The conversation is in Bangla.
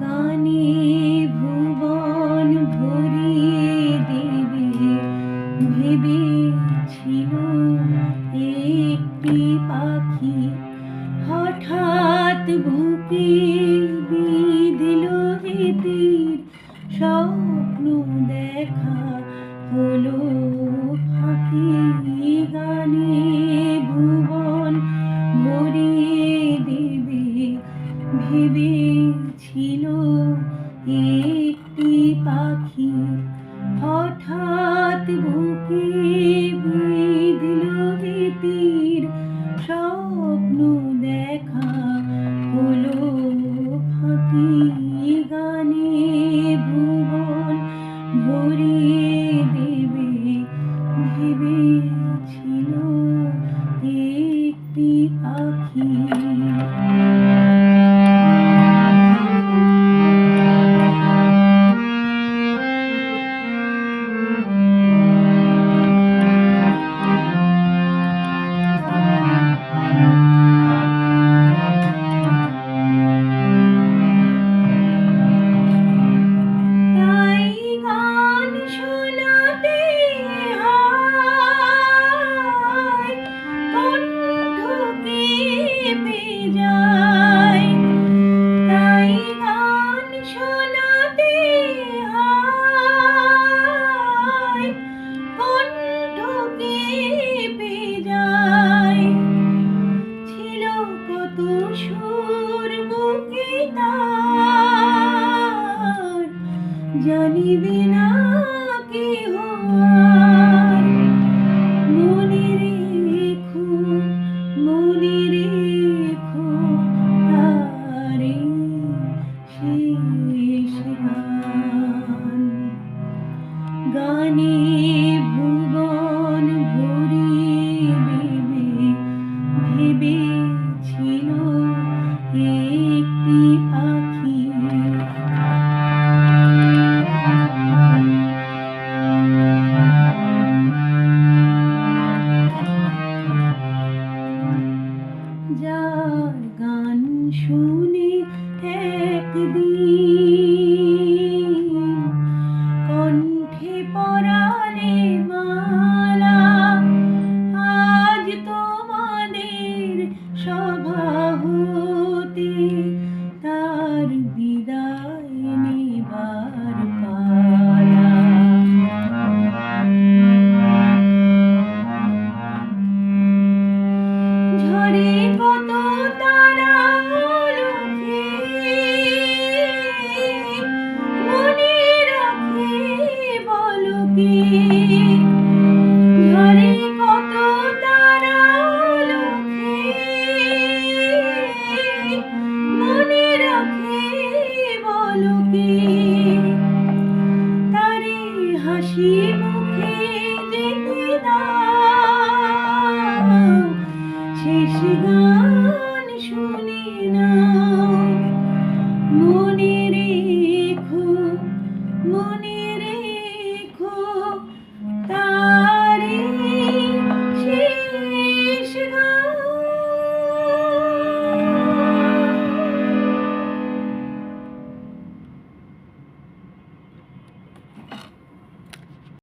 গানে ভুবন ভরিয়ে দেবে ভেবেছিল একটি পাখি, হঠাৎ বুকে বিঁধল ভীতির স্বপ্ন দেখা হলো ফাঁকি। গানে ভুবন ভরিয়ে দেবে ভেবেছিল একটি পাখি, হঠাৎ বুকে বিঁধল ভীতির স্বপ্ন দেখা হলো ফাঁকি। গানে ভুবন ভরিয়ে দেবে ভেবেছিল একটি পাখি। জানিবে না কেহ আর, মনে রেখো তারে শেষ গান। গানে ভুবন ভরিয়ে দেবে ভেবেছিল একটি পাখি। যার গান শুনে একদিন কণ্ঠে পরালে মালা, আজ তোমাদের সভা হতে তার বিদায় নেবার পালা। ঝরে কত তারা লোকে মনে রাখে বলো কে, ঝরে কত তারা লোকে মনে রাখে বলো কে, তারে হাসি মুখে যেতে দাও।